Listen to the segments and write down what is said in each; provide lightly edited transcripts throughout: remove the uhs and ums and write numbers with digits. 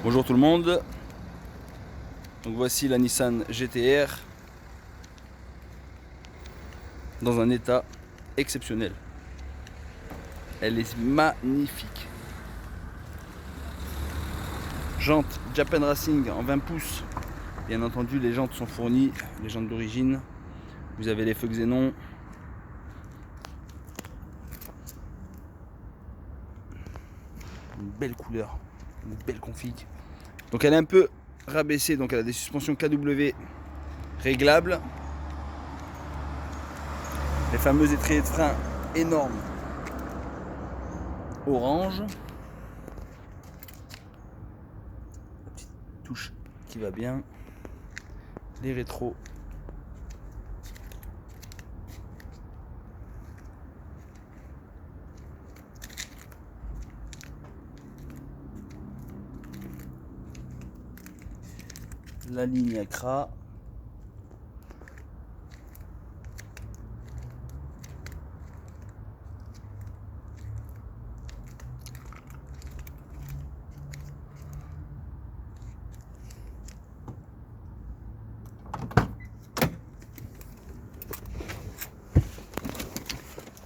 Bonjour tout le monde, donc voici la Nissan GT-R dans un état exceptionnel. Elle est magnifique. Jantes Japan Racing en 20 pouces. Bien entendu, les jantes sont fournies, les jantes d'origine. Vous avez les feux xénon. Une belle couleur, une belle config. Donc elle est un peu rabaissée, donc elle a des suspensions KW réglables. Les fameux étriers de frein énormes orange. La petite touche qui va bien. Les rétros. La ligne Accra.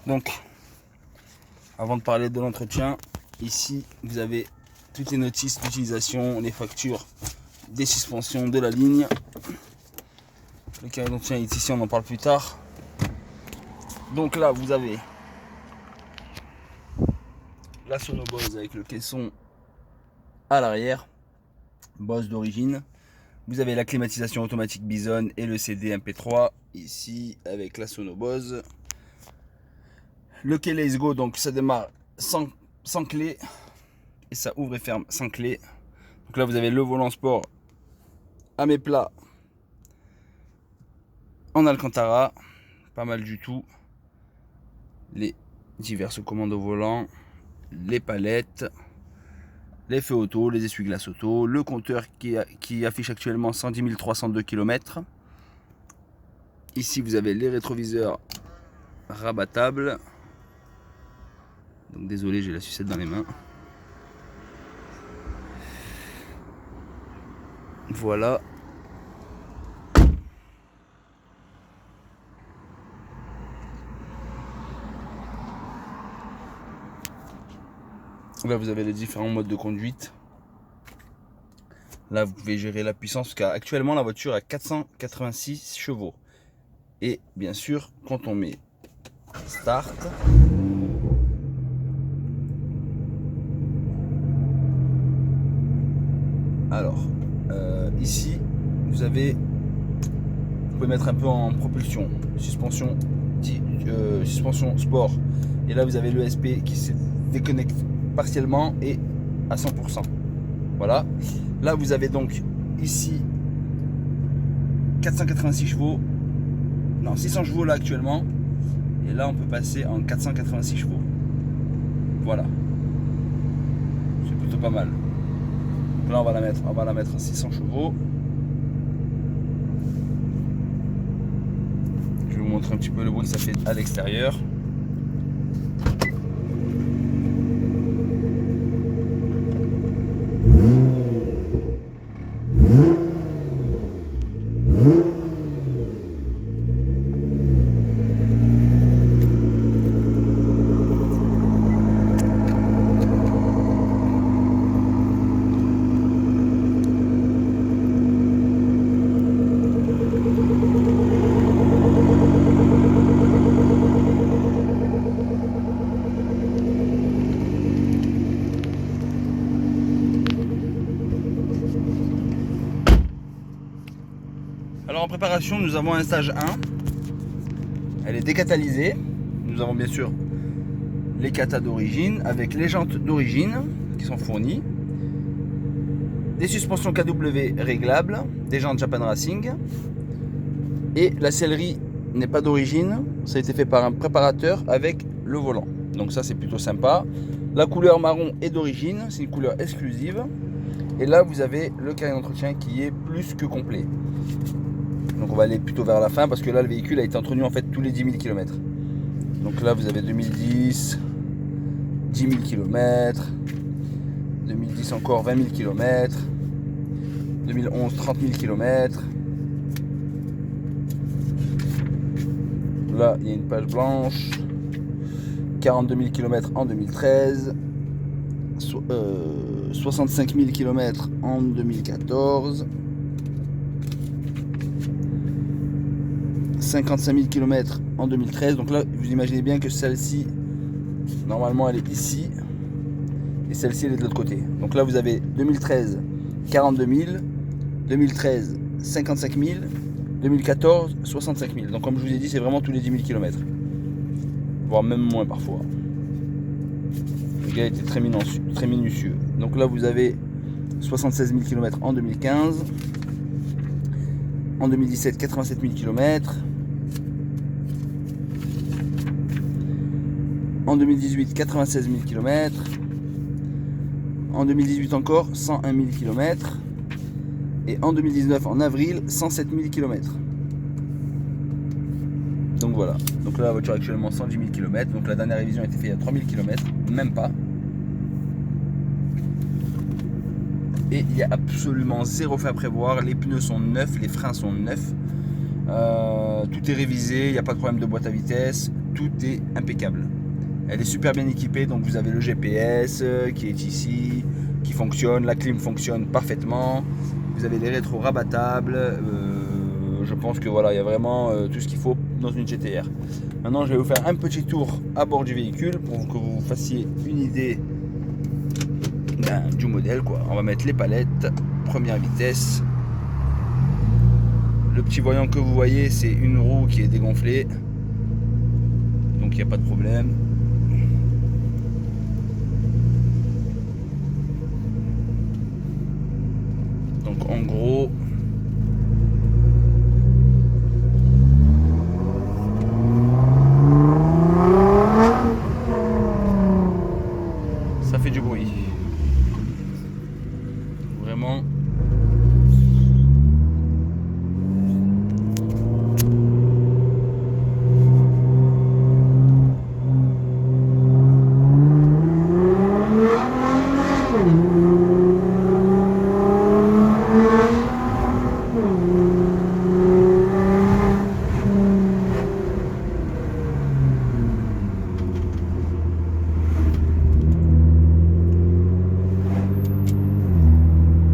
Donc, avant de parler de l'entretien, ici vous avez toutes les notices d'utilisation, les factures des suspensions de la ligne. Le carré d'entretien est ici, on en parle plus tard. Donc là, vous avez la Sonobose avec le caisson à l'arrière, Bose d'origine. Vous avez la climatisation automatique Bison et le CD MP3 ici avec la Sonobose. Le Keyless Go, donc ça démarre sans clé et ça ouvre et ferme sans clé. Donc là vous avez le volant sport à mes plats en Alcantara, pas mal du tout. Les diverses commandes au volant, les palettes, les feux auto, les essuie-glaces auto, le compteur qui affiche actuellement 110 302 km. Ici vous avez les rétroviseurs rabattables. Donc désolé, j'ai la sucette dans les mains. Voilà. Là vous avez les différents modes de conduite. Là vous pouvez gérer la puissance car actuellement la voiture a 486 chevaux. Et bien sûr quand on met start, alors ici vous pouvez mettre un peu en propulsion, suspension sport, et là vous avez l'ESP qui se déconnecte partiellement et à 100%. Voilà, là vous avez donc ici 486 chevaux, non 600 chevaux là actuellement, et là on peut passer en 486 chevaux. Voilà, c'est plutôt pas mal. Donc là on va la mettre à 600 chevaux. Je vais vous montrer un petit peu le bruit que ça fait à l'extérieur. Alors en préparation, nous avons un stage 1. Elle est décatalysée. Nous avons bien sûr les catas d'origine avec les jantes d'origine qui sont fournies. Des suspensions KW réglables, des jantes Japan Racing. Et la sellerie n'est pas d'origine, ça a été fait par un préparateur avec le volant. Donc ça c'est plutôt sympa. La couleur marron est d'origine, c'est une couleur exclusive. Et là vous avez le carré d'entretien qui est plus que complet. Donc on va aller plutôt vers la fin parce que là le véhicule a été entretenu en fait tous les 10 000 km. Donc là vous avez 2010, 10 000 km, 2010 encore 20 000 km. 2011 30 000 km. Là il y a une page blanche. 42 000 km en 2013. 65 000 km en 2014. 55 000 km en 2013. Donc là, vous imaginez bien que celle-ci, normalement, elle est ici. Et celle-ci, elle est de l'autre côté. Donc là, vous avez 2013, 42 000. 2013, 55 000. 2014, 65 000. Donc comme je vous ai dit, c'est vraiment tous les 10 000 km. Voire même moins parfois. Le gars était très minutieux. Donc là, vous avez 76 000 km en 2015. En 2017, 87 000 km. En 2018, 96 000 km. En 2018 encore, 101 000 km. Et en 2019, en avril, 107 000 km. Donc voilà. Donc là, la voiture actuellement 110 000 km. Donc la dernière révision a été faite il y a 3 000 km. Même pas. Et il n'y a absolument zéro fait à prévoir. Les pneus sont neufs, les freins sont neufs. Tout est révisé, il n'y a pas de problème de boîte à vitesse. Tout est impeccable. Elle est super bien équipée, donc vous avez le GPS qui est ici, qui fonctionne, la clim fonctionne parfaitement, vous avez les rétros rabattables, je pense que voilà, il y a vraiment tout ce qu'il faut dans une GTR. Maintenant je vais vous faire un petit tour à bord du véhicule pour que vous fassiez une idée du modèle quoi. On va mettre les palettes, première vitesse. Le petit voyant que vous voyez, c'est une roue qui est dégonflée, donc il n'y a pas de problème. Donc en gros, ça fait du bruit. Vraiment.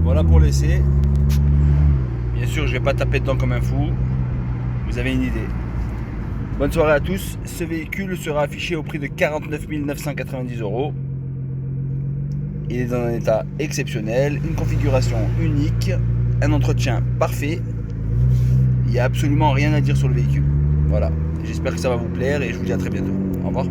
Voilà pour l'essai. Bien sûr, je vais pas taper dedans comme un fou. Vous avez une idée. Bonne soirée à tous. Ce véhicule sera affiché au prix de 49 990 €. Il est dans un état exceptionnel, une configuration unique, un entretien parfait. Il n'y a absolument rien à dire sur le véhicule. Voilà. J'espère que ça va vous plaire et je vous dis à très bientôt. Au revoir.